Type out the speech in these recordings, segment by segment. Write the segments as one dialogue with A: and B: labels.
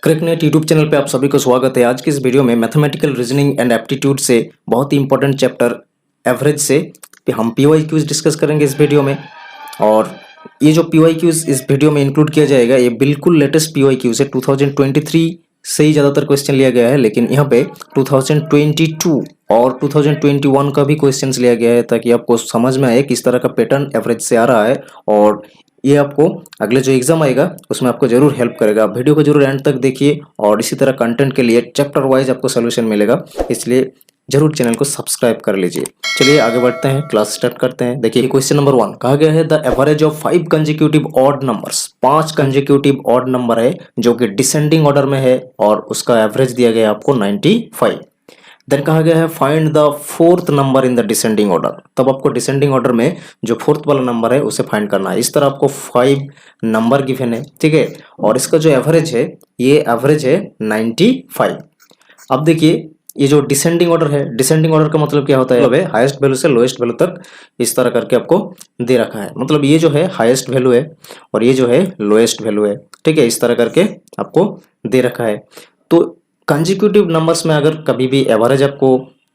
A: क्रिकनेट YouTube channel पे आप सभी को स्वागत है। आज की इस वीडियो में मैथमेटिकल रीजनिंग एंड एप्टीट्यूड से बहुत ही इंपॉर्टेंट चैप्टर एवरेज से हम पीवाईक्यूज डिस्कस करेंगे इस वीडियो में। और ये जो पीवाईक्यूज इस वीडियो में इंक्लूड किया जाएगा ये बिल्कुल लेटेस्ट पीवाईक्यूज है। 2023 से ही ज़्यादातर क्वेश्चन लिया गया है, लेकिन यहाँ पे 2022 और 2021 का भी क्वेश्चंस लिया गया है ताकि आपको समझ में आए किस तरह का पैटर्न एवरेज से आ रहा है। और ये आपको अगले जो एग्जाम आएगा उसमें आपको जरूर हेल्प करेगा। आप वीडियो को जरूर एंड तक देखिए और इसी तरह कंटेंट के लिए चैप्टर वाइज आपको सोल्यूशन मिलेगा, इसलिए जरूर चैनल को सब्सक्राइब कर लीजिए। चलिए आगे बढ़ते हैं, क्लास स्टार्ट करते हैं। देखिए क्वेश्चन नंबर 1 कहा गया है the average of 5 consecutive odd numbers. 5 consecutive odd number है जो कि डिसेंडिंग ऑर्डर में है और उसका एवरेज दिया गया है आपको 95। देन कहा गया है find the fourth number in the descending order. तब आपको डिसेंडिंग ऑर्डर में जो फोर्थ वाला नंबर है उसे फाइंड करना है। इस तरह आपको 5 नंबर गिवन है, ठीक है, और इसका जो एवरेज है ये एवरेज है 95। अब देखिए ये जो डिसेंडिंग ऑर्डर है, डिसेंडिंग ऑर्डर का मतलब क्या होता है, हाईएस्ट वैल्यू से लोएस्ट वैल्यू तक इस तरह करके आपको दे रखा है। मतलब ये जो है हाईएस्ट वैल्यू है और ये जो है लोएस्ट वैल्यू है, ठीक है, इस तरह करके आपको दे रखा है। तो कंसेक्यूटिव नंबर्स में अगर कभी भी एवरेज आपको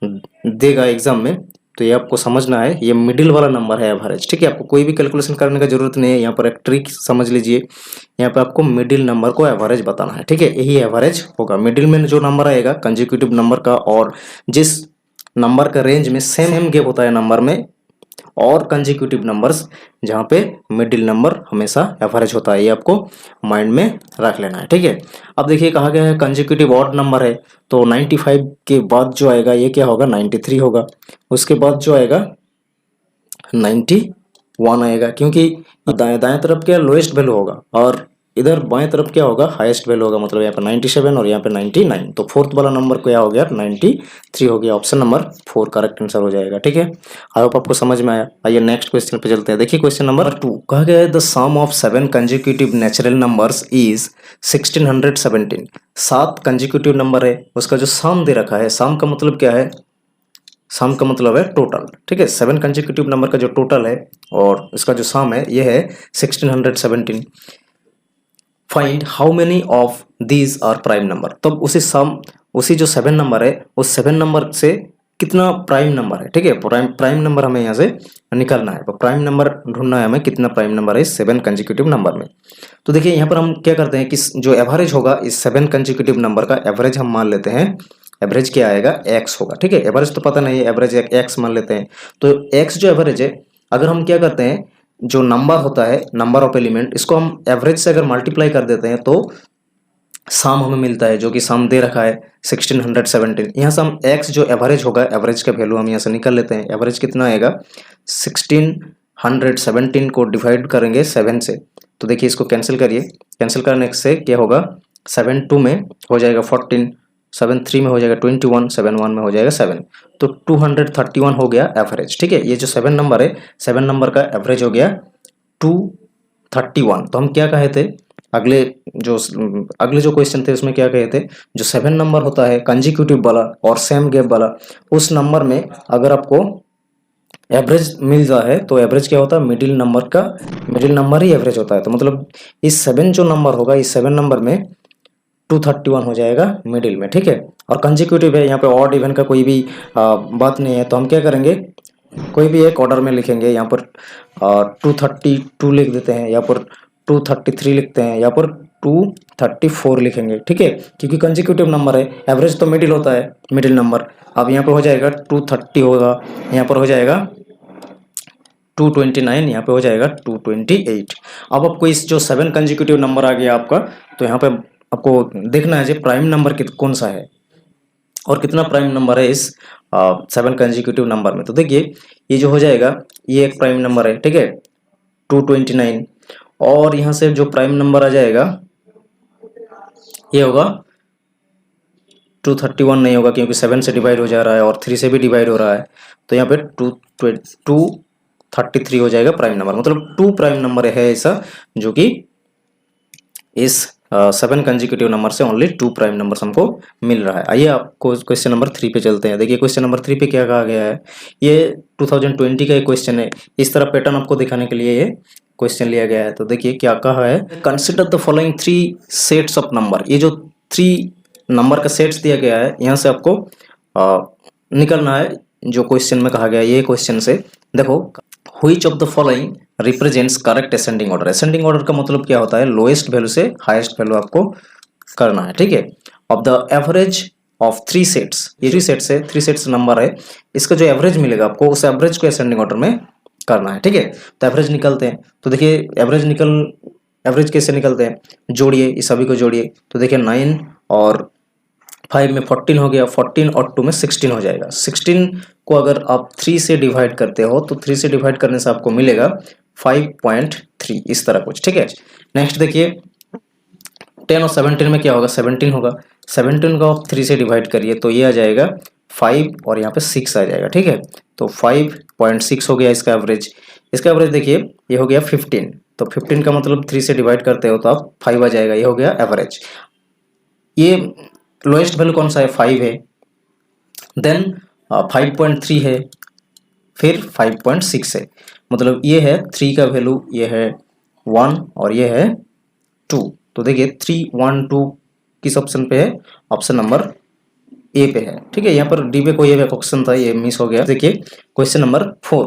A: देगा एग्जाम में तो ये आपको समझना है ये मिडिल वाला नंबर है एवरेज, ठीक है। आपको कोई भी कैलकुलेशन करने का जरूरत नहीं है, यहाँ पर एक ट्रिक समझ लीजिए। यहाँ पे आपको मिडिल नंबर को एवरेज बताना है, ठीक है, यही एवरेज होगा। मिडिल में जो नंबर आएगा कंसेक्यूटिव नंबर का और जिस नंबर का रेंज में सेम गैप होता है नंबर में और कंसेक्यूटिव नंबर्स जहाँ पे मिडिल नंबर हमेशा एवरेज होता है, ये आपको माइंड में रख लेना है, ठीक है। अब देखिए कहा गया है कंसेक्यूटिव ऑड नंबर है तो 95 के बाद जो आएगा ये क्या होगा, 93 होगा। उसके बाद जो आएगा 91 आएगा, क्योंकि दाएं तरफ क्या लोएस्ट वैल्यू होगा और इधर बाएं तरफ क्या होगा, हाईएस्ट वैल्यू होगा। मतलब यहाँ पे 97 और यहाँ पे 99, तो फोर्थ वाला नंबर क्या हो गया, 93 हो गया। ऑप्शन नंबर 4 करेक्ट आंसर हो जाएगा, ठीक है। आई होप आपको समझ में आया। आइए नेक्स्ट क्वेश्चन पे चलते हैं। देखिए क्वेश्चन नंबर 2 कहा गया है the sum of 7 consecutive natural numbers is 1617। 7 consecutive number है, उसका जो सम दे रखा है, सम का मतलब क्या है, सम का मतलब है टोटल, ठीक है। 7 कंसेक्यूटिव नंबर का जो टोटल है और इसका जो सम है ये है 1617। Find how many of these are prime number. तब उसी जो 7 नंबर है उस 7 नंबर से कितना प्राइम नंबर है, ठीक है। प्राइम नंबर हमें यहाँ से निकालना है, तो प्राइम नंबर ढूंढना है हमें, कितना प्राइम नंबर है इस 7 कंसेक्यूटिव नंबर में। तो देखिए यहाँ पर हम क्या करते हैं कि जो एवरेज होगा इस 7 कंसेक्यूटिव नंबर का एवरेज हम मान लेते हैं। एवरेज क्या आएगा, एक्स होगा, ठीक है। एवरेज तो पता नहीं है, एवरेज एक्स मान लेते हैं। तो एक्स जो एवरेज है, अगर हम क्या करते हैं जो नंबर होता है, नंबर ऑफ एलिमेंट, इसको हम एवरेज से अगर मल्टीप्लाई कर देते हैं तो सम हमें मिलता है, जो कि सम दे रखा है 1617। यहाँ से हम एक्स जो एवरेज होगा, एवरेज का वैल्यू हम यहाँ से निकाल लेते हैं। एवरेज कितना आएगा, 1617 को डिवाइड करेंगे 7 से, तो देखिए इसको कैंसिल करिए। कैंसिल करने से क्या होगा, 7 2 में हो जाएगा 14, 7 3 में हो जाएगा 21, 7 1 में हो जाएगा 7, तो 231 हो गया एवरेज, ठीक है। ये जो 7 नंबर है, 7 नंबर का एवरेज हो गया 231। तो हम क्या कहे थे, अगले जो क्वेश्चन थे उसमें क्या कहे थे, जो 7 नंबर होता है कंसेक्यूटिव वाला और सेम गैप वाला, उस नंबर में अगर आपको एवरेज मिल जाए तो एवरेज क्या होता है, मिडिल नंबर ही एवरेज होता है। तो मतलब इस 7 जो नंबर होगा, इस 7 नंबर में 231 हो जाएगा मिडिल में, ठीक है। और कंसेक्यूटिव है, यहाँ पे ऑड इवन का कोई भी बात नहीं है, तो हम क्या करेंगे, कोई भी एक ऑर्डर में लिखेंगे। यहाँ पर 232 लिख देते हैं, यहाँ पर 233 लिखते हैं, यहाँ पर 234 लिखेंगे, ठीक है, क्योंकि कंसेक्यूटिव नंबर है, एवरेज तो मिडिल होता है, मिडिल नंबर। अब यहाँ पर हो जाएगा 230 होगा, यहाँ पर हो जाएगा 229, यहाँ पे हो जाएगा 228। अब आपको इस जो 7 कंसेक्यूटिव नंबर आ गया आपका, तो यहाँ पे आपको देखना है जो प्राइम नंबर कौन सा है और कितना प्राइम नंबर है इस 7 कंसेक्यूटिव नंबर में। तो देखिए ये जो हो जाएगा, ये एक प्राइम नंबर है, ठीक है, 229, और यहाँ से जो प्राइम नंबर आ जाएगा ये होगा 231 नहीं होगा, क्योंकि 7 से डिवाइड हो जा रहा है और 3 से भी डिवाइड हो रहा है, तो यहाँ पे 233 हो जाएगा प्राइम नंबर। मतलब 2 प्राइम नंबर है ऐसा जो कि इस 7 कंसेक्यूटिव नंबर से ओनली 2 प्राइम नंबर हमको मिल रहा है। आइए आपको क्वेश्चन नंबर 3 पे चलते हैं। देखिए क्वेश्चन नंबर 3 पे क्या कहा गया है, ये 2020 का एक क्वेश्चन है। इस तरह पैटर्न आपको दिखाने के लिए ये क्वेश्चन लिया गया है। तो देखिए क्या कहा है, consider the following 3 sets of number. ये जो 3 नंबर का सेट्स दिया गया है, यहाँ से आपको निकलना है जो क्वेश्चन में कहा गया है। ये क्वेश्चन से देखो, which of the following represents correct ascending order. Ascending order का मतलब क्या होता है, लोएस्ट वैल्यू से हाईएस्ट वैल्यू आपको करना है, ठीक है। Of the average of 3 sets, ये 3 सेट्स है, 3 सेट्स नंबर है, इसका जो एवरेज मिलेगा आपको उस एवरेज को असेंडिंग ऑर्डर में करना है, ठीक है। तो एवरेज निकलते हैं, तो देखिए एवरेज कैसे निकलते हैं, जोड़िए, इस सभी को जोड़िए, तो देखिए 9 और 5 में 14 हो गया, 14 और 2 में 16 हो जाएगा। 16 को अगर आप 3 से डिवाइड करते हो तो 3 से डिवाइड करने से आपको मिलेगा 5.3, इस तरह कुछ, ठीक है। नेक्स्ट देखिए 10 और 17 में क्या होगा, 17 होगा, 17 को आप 3 से डिवाइड करिए तो ये आ जाएगा 5 और यहाँ पे 6 आ जाएगा, ठीक है। तो 5.6 हो गया इसका एवरेज। इसका एवरेज देखिए ये हो गया 15, तो 15 का मतलब 3 से डिवाइड करते हो तो आप 5 आ जाएगा, ये हो गया एवरेज। ये लोएस्ट वैल्यू कौन सा है, 5 है, देन 5.3 है, फिर 5.6 है, मतलब ये है 3 का वैल्यू, ये है 1 और ये है 2। तो देखिए 3, 1, 2 किस ऑप्शन पे है, ऑप्शन नंबर ए पे है, ठीक है। यहाँ पर डी पे कोई एक ऑप्शन था, ये मिस हो गया। देखिए question number 4,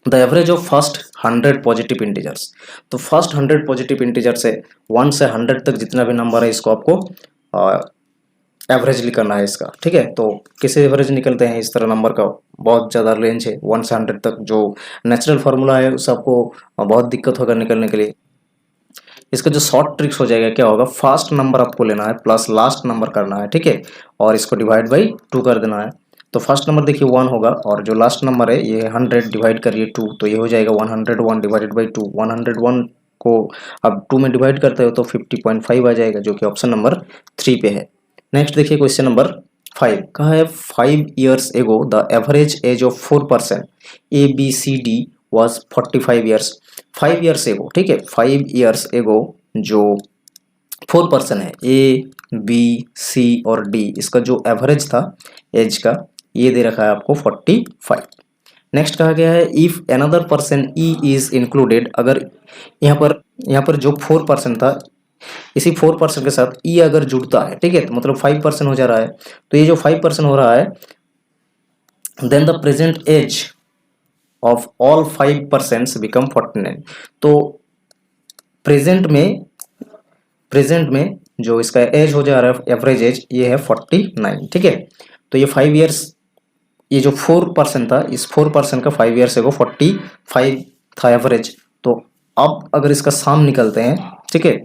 A: the average of first 100 positive integers. तो फर्स्ट 100 पॉजिटिव इंटीजर से 1 से 100 तक जितना भी नंबर है इसको आपको एवरेज निकालना है इसका, ठीक है। तो कैसे एवरेज निकलते हैं, इस तरह नंबर का बहुत ज़्यादा रेंज है 1 से 100 तक, जो नेचुरल फार्मूला है उससे आपको बहुत दिक्कत होगा निकलने के लिए। इसका जो शॉर्ट ट्रिक्स हो जाएगा, क्या होगा, फर्स्ट नंबर आपको लेना है प्लस लास्ट नंबर करना है, ठीक है, और इसको डिवाइड बाई 2 कर देना है। तो फर्स्ट नंबर देखिए 1 होगा और जो लास्ट नंबर है ये 100 डिवाइड करिए 2, तो ये हो जाएगा 101 डिवाइडेड बाई 2। 101 को अब 2 में डिवाइड करते हो तो 50.5 आ जाएगा, जो कि ऑप्शन नंबर 3 पे है। नेक्स्ट देखिए क्वेश्चन नंबर 5, कहा है 5 years एगो the average age of 4 person ABCD was 45 years. 5 years एगो, ठीक है, 5 years एगो जो 4 पर्सन है A, B, C और D, इसका जो एवरेज था एज का, ये दे रखा है आपको 45। नेक्स्ट कहा गया है if another person E is included. अगर यहाँ पर जो 4 पर्सन था, इसी 4 पर्सन के साथ E अगर जुड़ता है, ठीक है, तो मतलब 5 पर्सन हो जा रहा है। तो ये जो 5 पर्सन हो रहा है, then the present age of all 5 persons become 49। तो प्रेजेंट में जो इसका एज हो जा रहा है, एवरेज एज, ये है 49, ठीक है। तो ये 5 years, ये जो 4 पर्सन था, इस 4 पर्सन का 5 years को 45 था एवरेज। तो अब अगर इसका सम निकलते हैं, ठीक है,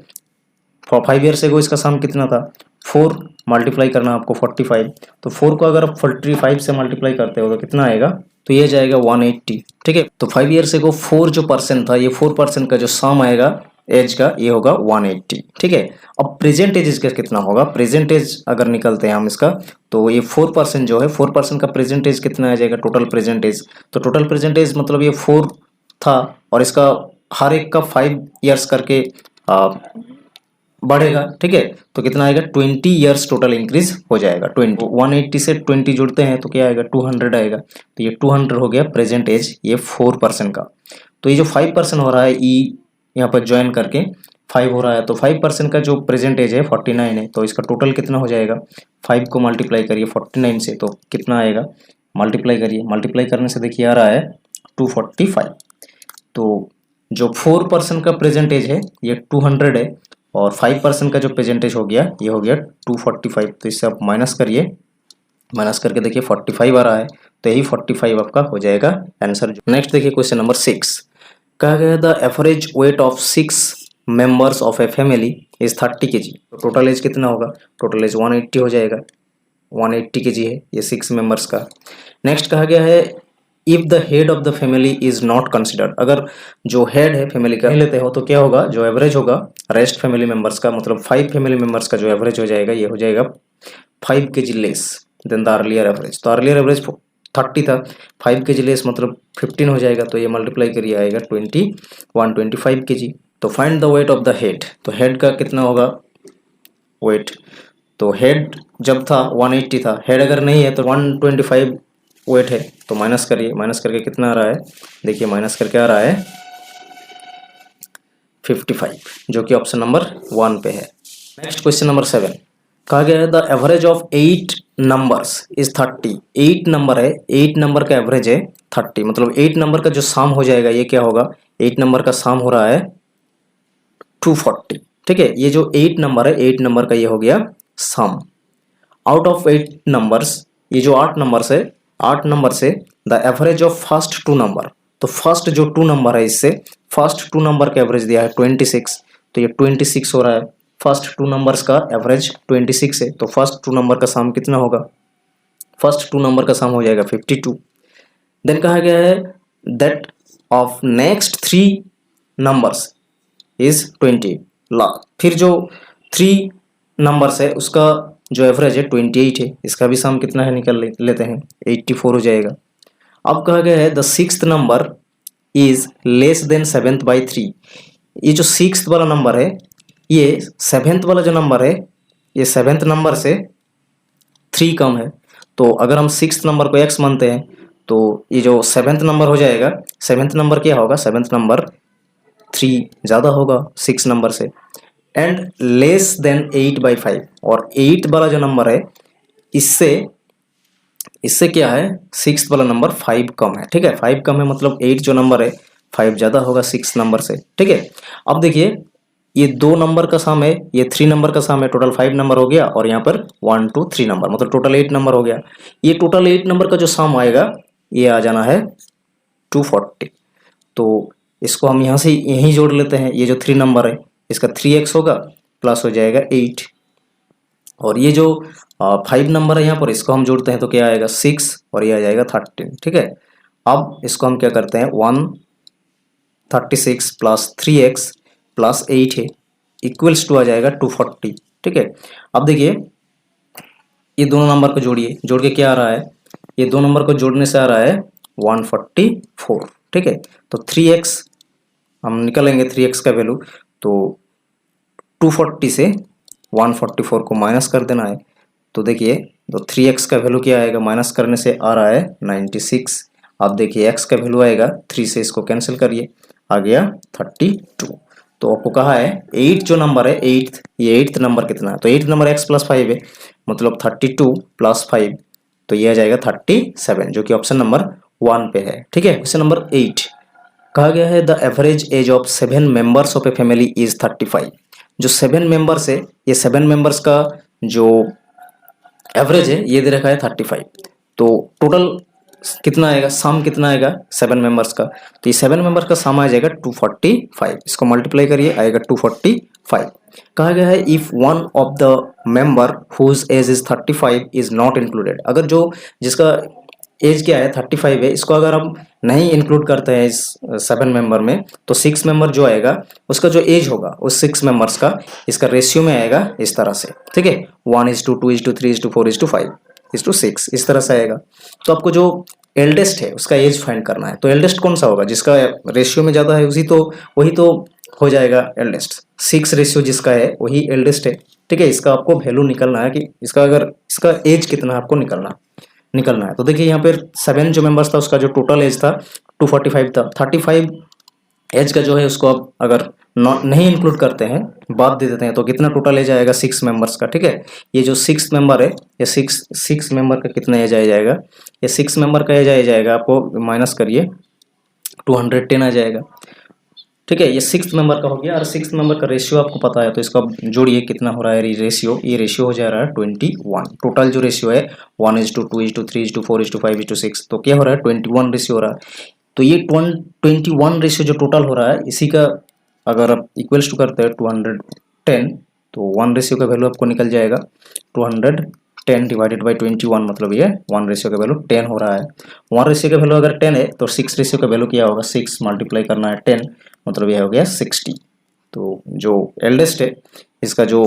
A: 5 years एगो इसका सम कितना था, 4 मल्टीप्लाई करना आपको 45। तो 4 को अगर आप 45 से मल्टीप्लाई करते हो तो कितना आएगा, तो ये जाएगा 180, ठीक है। तो 5 years एगो 4 जो पर्सन था, ये 4 पर्सन का जो सम आएगा एज का, ये होगा 180, ठीक है। अब प्रेजेंट एज इसका कितना होगा, प्रेजेंट एज अगर निकलते हैं हम इसका, तो ये 4 पर्सन जो है, 4 पर्सन का प्रेजेंट एज कितना आ जाएगा, टोटल प्रेजेंट एज। तो टोटल प्रेजेंट एज मतलब ये 4 था और इसका हर एक का 5 years करके बढ़ेगा, ठीक है। तो कितना आएगा, 20 years टोटल इंक्रीज हो जाएगा। 180 से 20 जुड़ते हैं तो क्या आएगा, 200 आएगा। तो ये 200 हो गया प्रेजेंट एज ये 4 पर्सन का। तो ये जो 5 पर्सन हो रहा है, ई यहाँ पर ज्वाइन करके 5 हो रहा है, तो 5 पर्सन का जो प्रेजेंट एज है 49 है। तो इसका टोटल कितना हो जाएगा, 5 को मल्टीप्लाई करिए 49 से तो कितना आएगा, मल्टीप्लाई करिए, मल्टीप्लाई करने से देखिए आ रहा है 245। तो जो 4 पर्सन का प्रेजेंट एज है ये 200 है और 5 पर्सन का जो प्रेजेंटेज हो गया ये हो गया 245। तो इससे आप माइनस करिए, माइनस करके देखिए 45 आ रहा है, तो यही 45 आपका हो जाएगा आंसर। नेक्स्ट देखिए क्वेश्चन नंबर 6, कहा गया the average weight of 6 members of a family is 30 kg। तो टोटल एज कितना होगा, टोटल एज 180 हो जाएगा, 180 kg है ये 6 मेंबर्स का। नेक्स्ट कहा गया है if the head of the family is not considered. अगर जो हेड है फैमिली का लेते हो तो क्या होगा, जो एवरेज होगा रेस्ट फैमिली मेंबर्स का, मतलब 5 फैमिली मेंबर्स का जो एवरेज हो जाएगा ये हो जाएगा 5 kg less than the earlier average. तो अर्लियर एवरेज 30 था, 5 kg लेस मतलब 15 हो जाएगा। तो ये मल्टीप्लाई करिए आएगा 125 kg। तो find the weight of the head. तो हेड का कितना होगा वेट, तो हेड जब था 180 था, हेड अगर नहीं है तो 125 वेट है। तो माइनस करिए, माइनस करके कितना आ रहा है, देखिए माइनस करके आ रहा है 55, जो कि ऑप्शन नंबर 1 पे है। नेक्स्ट क्वेश्चन नंबर 7, कहा गया है the average of 8 numbers is 30। 8 number है, 8 नंबर का एवरेज है 30, मतलब 8 नंबर का जो सम हो जाएगा ये क्या होगा, 8 नंबर का सम हो रहा है 240। ठीक है, ये जो 8 नंबर है, 8 नंबर का ये हो गया सम। आउट ऑफ 8 नंबर्स, ये जो 8 नंबर से 8 नंबर से the average of first 2 number, तो फर्स्ट जो 2 नंबर है इससे फर्स्ट 2 नंबर का एवरेज दिया है 26, तो ये 26 हो रहा है। फर्स्ट 2 नंबर्स का एवरेज 26 है, तो फर्स्ट 2 नंबर का सम कितना होगा, फर्स्ट 2 नंबर का सम हो जाएगा 52। देन कहा गया है that of next 3 numbers is 20। फिर जो 3 नंबर्स है उसका जो एवरेज है 28 है, इसका भी सम कितना है निकल लेते हैं, 84 हो जाएगा। अब कहा गया है the 6th number is less than 7th by 3। ये जो 6th वाला नंबर है, ये 7th वाला जो नंबर है, ये 7th नंबर से 3 कम है। तो अगर हम 6th नंबर को x मानते हैं तो ये जो 7th नंबर हो जाएगा, 7th नंबर क्या होगा, 7th नंबर 3 ज़्यादा होगा 6 नंबर से। एंड लेस देन 8/5, और 8 वाला जो नंबर है इससे क्या है, 6th वाला नंबर 5 कम है। ठीक है, 5 कम है मतलब 8 जो नंबर है 5 ज़्यादा होगा 6 नंबर से। ठीक है, अब देखिए ये 2 नंबर का सम है, ये 3 नंबर का सम है, टोटल 5 नंबर हो गया, और यहाँ पर 1 2 3 नंबर, मतलब टोटल 8 नंबर हो गया। ये टोटल 8 नंबर का जो सम आएगा ये आ जाना है 240। तो इसको हम यहाँ से यहीं जोड़ लेते हैं, ये जो 3 नंबर है इसका 3x होगा प्लस हो जाएगा 8, और ये जो 5 नंबर है यहाँ पर इसको हम जोड़ते हैं तो क्या आएगा 6, और ये आ जाएगा 13। ठीक है, अब इसको हम क्या करते हैं 136 प्लस 3x प्लस 8 है इक्वल्स टू आ जाएगा 240। ठीक है, अब देखिए ये दोनों नंबर को जोड़िए, जोड़ के क्या आ रहा है, ये 2 नंबर को जोड़ने से आ रहा है 144। ठीक है, तो 3x हम निकालेंगे, 3x का वैल्यू, तो 240 से 144 को माइनस कर देना है। तो देखिए तो 3x का वैल्यू क्या आएगा, माइनस करने से आ रहा है 96। अब देखिए x का वैल्यू आएगा 3 से इसको कैंसिल करिए, आ गया 32। तो आपको कहा है 8 जो नंबर है 8th, ये 8th नंबर कितना है, तो 8th नंबर x प्लस 5 है, मतलब 32 प्लस 5, तो ये आ जाएगा 37, जो कि ऑप्शन नंबर 1 पे है। ठीक है, क्वेश्चन नंबर 8 कहा गया है the average age of 7 members of a family is 35। जो 7 मेंबर्स है, ये 7 मेंबर्स का जो एवरेज है ये दे रखा है 35। तो टोटल कितना आएगा, सम कितना आएगा 7 मेंबर्स का, तो ये 7 मेंबर्स का सम आ जाएगा 245। इसको मल्टीप्लाई करिए, आएगा 245। कहा गया है if one of the member whose age is 35 is not included. अगर जो जिसका एज क्या है 35 है, इसको अगर हम नहीं इंक्लूड करते हैं इस 7 मेंबर में, तो 6 मेंबर जो आएगा उसका जो एज होगा उस 6 मेंबर्स का इसका रेशियो में आएगा इस तरह से। ठीक है, 1:2, 2:3, 4:5, 5:6 इस तरह से आएगा। तो आपको जो एल्डेस्ट है उसका एज फाइंड करना है, तो एल्डेस्ट कौन सा होगा, जिसका रेशियो में ज़्यादा है वही तो हो जाएगा एल्डेस्ट। 6 रेशियो जिसका है वही एल्डेस्ट है। ठीक है, इसका आपको वैल्यू निकलना है कि इसका एज कितना है आपको निकलना है। तो देखिए यहाँ पर 7 जो मेंबर्स था उसका जो टोटल एज था 245 था। 35 एज का जो है उसको आप अगर नहीं इंक्लूड करते हैं, बात दे देते हैं, तो कितना टोटल एज आएगा 6 मेंबर्स का। ठीक है, ये जो 6 मेंबर है, ये 6 मेंबर का कितना एज आ जाएगा, ये 6 मेंबर का एज आ जाएगा, आपको माइनस करिए 210 आ जाएगा। ठीक है, ये 6th मेंबर का हो गया, और 6th मेंबर का रेशियो आपको पता है, तो इसका जोड़िए कितना हो रहा है रेशियो, ये रेशियो हो जा रहा है 21। टोटल जो रेशियो है 1:2, 2:3, 4:5, 5:6, तो क्या हो रहा है 21 रेशियो हो रहा है। तो ये 21 रेशियो जो टोटल हो रहा है इसी का अगर आप इक्वल्स टू करते हैं 210, तो 1 रेशियो का वैल्यू आपको निकल जाएगा 210 डिवाइडेड बाई 21, मतलब ये 1 रेशियो का वैल्यू 10 हो रहा है। 1 रेशियो का वैल्यू अगर 10 है तो 6 रेशियो का वैल्यू क्या होगा, 6 मल्टीप्लाई करना है 10, मतलब यह हो गया 60। तो जो एल्डेस्ट है इसका जो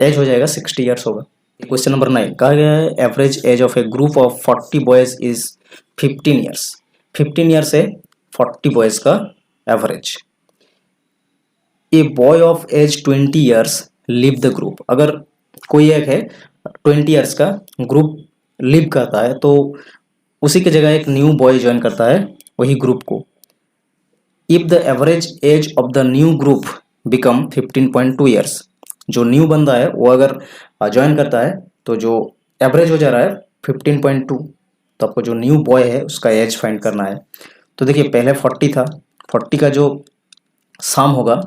A: एज हो जाएगा 60 ईयर्स होगा। क्वेश्चन नंबर 9 कहा गया है average age of a group of 40 boys is 15 years. 15 years है 40 बॉयज का average. A boy of age 20 years leave the group. अगर कोई एक है 20 ईयर्स का ग्रुप लीव करता है तो उसी की जगह एक न्यू बॉय ज्वाइन करता है वही ग्रुप को। If the average age of the new group become 15.2 years, जो न्यू बंदा है वो अगर ज्वाइन करता है तो जो एवरेज हो जा रहा है 15.2, तो आपको जो न्यू बॉय है उसका एज फाइंड करना है। तो देखिए पहले 40 था, 40 का जो सम होगा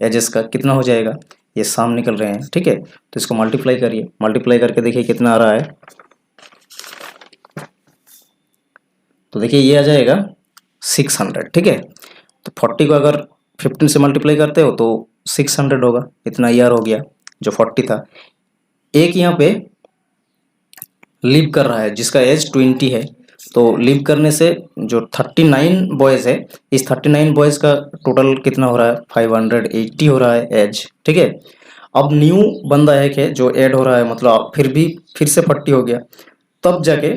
A: एजेस का कितना हो जाएगा, ये सम निकल रहे हैं, ठीक है। तो इसको मल्टीप्लाई करिए, मल्टीप्लाई करके देखिए कितना आ रहा है। तो देखिए ये आ जाएगा 600, ठीक है। तो 40 को अगर 15 से मल्टीप्लाई करते हो तो 600 होगा, इतना ईयर हो गया जो 40 था। एक यहाँ पे लीव कर रहा है जिसका एज 20 है, तो लीव करने से जो 39 बॉयज़ है, इस 39 बॉयज़ का टोटल कितना हो रहा है, 580 हो रहा है एज, ठीक है। अब न्यू बंदा है कि जो ऐड हो रहा है, मतलब फिर से 40 हो गया, तब जाके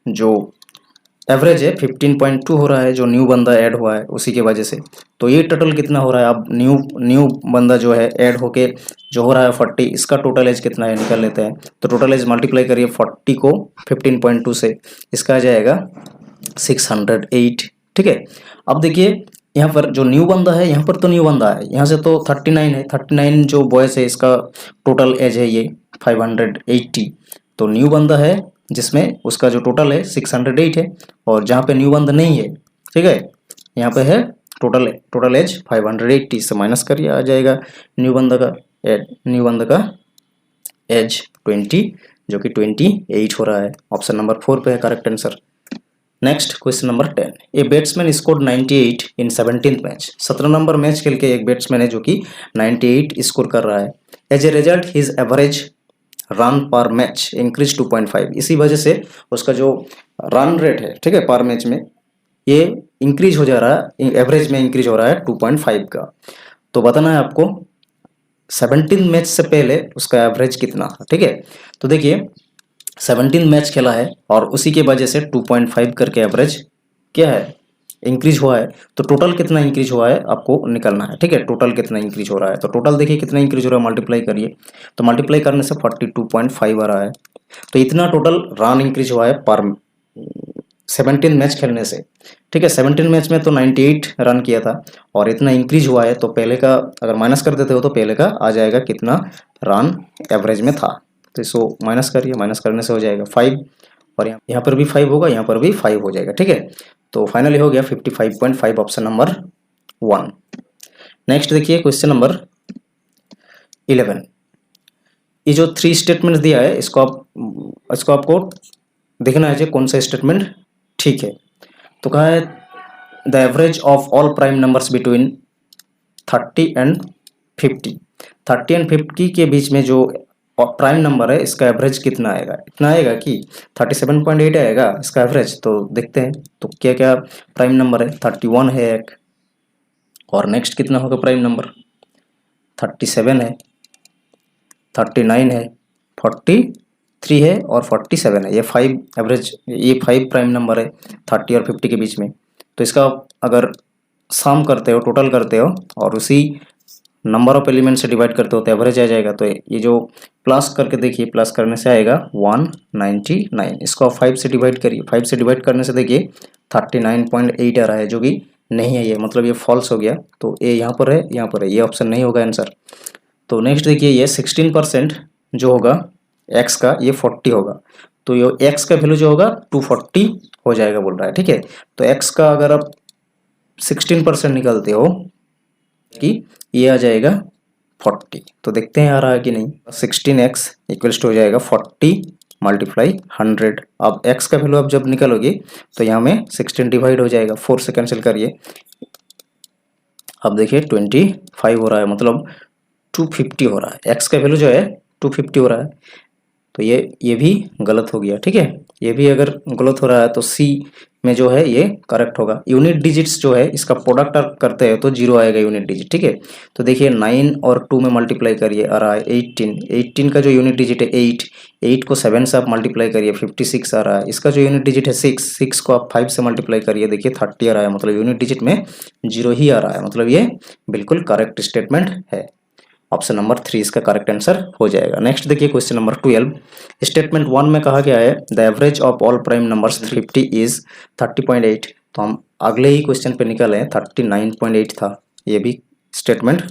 A: जो एवरेज है 15.2 हो रहा है, जो न्यू बंदा ऐड हुआ है उसी के वजह से। तो ये टोटल कितना हो रहा है, अब न्यू बंदा जो है ऐड होके जो हो रहा है 40, इसका टोटल एज कितना है निकाल लेते हैं। तो टोटल एज मल्टीप्लाई करिए 40 को 15.2 से, इसका आ जाएगा 608, ठीक है। अब देखिए यहाँ पर जो न्यू बंदा है, यहाँ पर तो न्यू बंदा है, यहाँ से तो 39 है, 39 जो बॉयज़ है इसका टोटल एज है ये 580। तो न्यू बंदा है जिसमें उसका जो टोटल है 608 है, और जहाँ पे न्यू बंदा नहीं है, ठीक है, यहाँ पे है टोटल एज 580 से माइनस करिए, आ जाएगा न्यू बंदा का एज 20, जो कि 28 हो रहा है। ऑप्शन नंबर 4 पे है correct answer. Next question number 10, a batsman scored 98 in 17th match. 17 number match खेल के एक बैट्समैन है जो कि 98 स्कोर कर रहा है। As a result his average run पर मैच इंक्रीज 2.5, इसी वजह से उसका जो रन रेट है, ठीक है, पर मैच में ये इंक्रीज हो जा रहा है, एवरेज में इंक्रीज हो रहा है 2.5 का। तो बताना है आपको 17 मैच से पहले उसका एवरेज कितना था, ठीक है। तो देखिए 17 मैच खेला है और उसी के वजह से 2.5 करके एवरेज क्या है, इंक्रीज हुआ है। तो टोटल कितना इंक्रीज हुआ है आपको निकालना है, ठीक है। टोटल कितना इंक्रीज हो रहा है, तो टोटल देखिए कितना इंक्रीज हो रहा है, मल्टीप्लाई करिए। तो मल्टीप्लाई करने से 42.5 आ रहा है। तो इतना टोटल रन इंक्रीज हुआ है पर 17 मैच खेलने से, ठीक है। 17 मैच में तो 98 रन किया था और इतना इंक्रीज हुआ है, तो पहले का अगर माइनस कर देते हो तो पहले का आ जाएगा कितना रन एवरेज में था। तो इसको माइनस करिए, माइनस करने से हो जाएगा 5, और यहाँ पर भी 5 होगा, यहाँ पर भी 5 हो जाएगा, ठीक है। तो फाइनली हो गया 55.5, ऑप्शन नंबर 1। नेक्स्ट देखिए क्वेश्चन नंबर 11। ये जो 3 स्टेटमेंट दिया है इसको आपको देखना है कौन सा स्टेटमेंट ठीक है। तो कहा है the average of all prime numbers between 30 and 50, 30 and 50 के बीच में जो प्राइम नंबर है इसका एवरेज कितना आएगा, इतना आएगा कि 37.8 आएगा इसका एवरेज। तो देखते हैं तो क्या क्या प्राइम नंबर है, 31 है एक, और नेक्स्ट कितना होगा प्राइम नंबर, 37 है, 39 है, 43 है और 47 है। ये 5 एवरेज, ये 5 प्राइम नंबर है 30 और 50 के बीच में। तो इसका अगर सम करते हो, टोटल करते हो और उसी नंबर ऑफ एलिमेंट से डिवाइड करते हो तो एवरेज आ जाएगा। तो ये जो प्लस करके देखिए, प्लस करने से आएगा 199। इसको 5 से डिवाइड करिए, 5 से डिवाइड करने से देखिए 39.8 आ रहा है, जो कि नहीं है, ये मतलब ये फॉल्स हो गया। तो ये यहाँ पर है, यहाँ पर है, ये ऑप्शन नहीं होगा आंसर। तो नेक्स्ट देखिए ये 16% जो होगा एक्स का, ये 40 होगा। तो ये एक्स का वैल्यू जो होगा 240 हो जाएगा बोल रहा है, ठीक है। तो एक्स का अगर आप 16% निकालते हो कि ये आ जाएगा 40। तो देखते हैं आ रहा है कि नहीं। 16x इक्वल्स टू हो जाएगा 40 मल्टीप्लाई 100। अब x का वैल्यू आप जब निकालोगे तो यहाँ में 16 डिवाइड हो जाएगा, 4 से कैंसिल करिए। अब देखिए 25 हो रहा है, मतलब 250 हो रहा है, x का वैल्यू जो है 250 हो रहा है। तो ये भी गलत हो गया, ठीक है। ये भी अगर गलत हो रहा है तो सी में जो है ये करेक्ट होगा। यूनिट डिजिट्स जो है इसका प्रोडक्ट करते हैं तो 0 आएगा यूनिट डिजिट, ठीक है। तो देखिए 9 और 2 में मल्टीप्लाई करिए, आ रहा है 18। 18 का जो यूनिट डिजिट है 8 को 7 से आप मल्टीप्लाई करिए 56 आ रहा है। इसका जो यूनिट डिजिट है 6 को आप 5 से मल्टीप्लाई करिए, देखिए 30 आ रहा है, मतलब यूनिट डिजिट में 0 ही आ रहा है, मतलब ये बिल्कुल करेक्ट स्टेटमेंट है। ऑप्शन नंबर 3 इसका करेक्ट आंसर हो जाएगा। नेक्स्ट देखिए क्वेश्चन नंबर 12। स्टेटमेंट 1 में कहा गया है the average of all prime numbers 50 is 30.8। तो हम अगले ही क्वेश्चन पे निकाले हैं, 39.8 था, ये भी स्टेटमेंट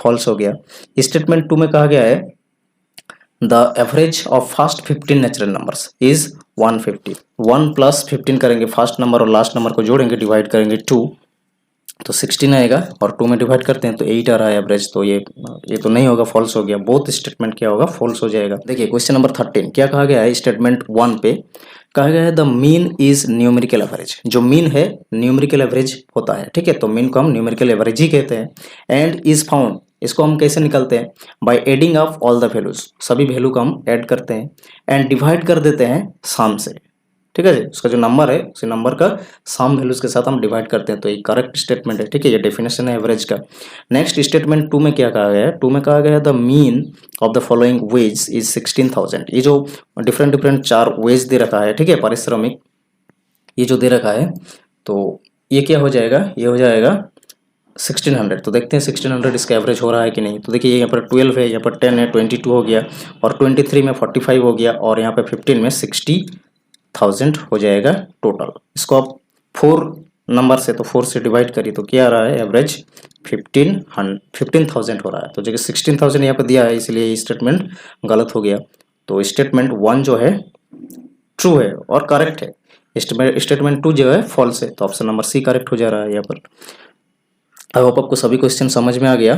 A: फॉल्स हो गया। स्टेटमेंट 2 में कहा गया है the average of first 15 natural numbers is 150। 1 plus 15 करेंगे, फर्स्ट नंबर और लास्ट नंबर को जोड़ेंगे, डिवाइड करेंगे 2 तो 16 आएगा, और 2 में डिवाइड करते हैं तो 8 आ रहा है एवरेज। तो ये तो नहीं होगा, फॉल्स हो गया। बोथ स्टेटमेंट क्या होगा, फॉल्स हो जाएगा। देखिए क्वेश्चन नंबर 13 क्या कहा गया है, स्टेटमेंट 1 पे कहा गया है the mean is numerical average. जो मीन है न्यूमेरिकल एवरेज होता है, ठीक है, तो मीन को हम न्यूमेरिकल एवरेज ही कहते हैं। एंड इज फाउंड, इसको हम कैसे निकालते हैं, by adding of all the values, सभी वैल्यू को हम ऐड करते हैं एंड डिवाइड कर देते हैं सम से, ठीक है जी। उसका जो नंबर है उसी नंबर का सम वैल्यूज के साथ हम डिवाइड करते हैं, तो ये करेक्ट स्टेटमेंट है, ठीक है, ये डेफिनेशन है एवरेज का। नेक्स्ट स्टेटमेंट 2 में क्या कहा गया है, 2 में कहा गया है the mean of the following veg is 16,000। ये जो डिफरेंट डिफरेंट 4 वेज दे रखा है, ठीक है, पारिश्रमिक ये जो दे रखा है, तो ये क्या हो जाएगा, ये हो जाएगा 1600। तो देखते हैं 1600 इसका एवरेज हो रहा है कि नहीं। तो देखिए यहाँ पर 12 है, यहाँ पर 10 है, 22 हो गया, और 23 में 45 हो गया, और यहाँ पे 15 में 60,000 हो जाएगा टोटल। इसको आप 4 नंबर से, तो 4 से डिवाइड करिए तो क्या आ रहा है, एवरेज 15,000 हो रहा है। तो जगह 16,000 यहाँ पे दिया है, इसलिए ये स्टेटमेंट गलत हो गया। तो स्टेटमेंट 1 जो है ट्रू है और करेक्ट है, स्टेटमेंट 2 जो है फॉल्स है, तो ऑप्शन नंबर सी करेक्ट हो जा रहा है यहाँ पर। आई होप आपको सभी क्वेश्चन समझ में आ गया।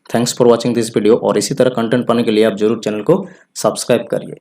A: Thanks for watching this video, और इसी तरह कंटेंट पाने के लिए आप जरूर चैनल को सब्सक्राइब करिए।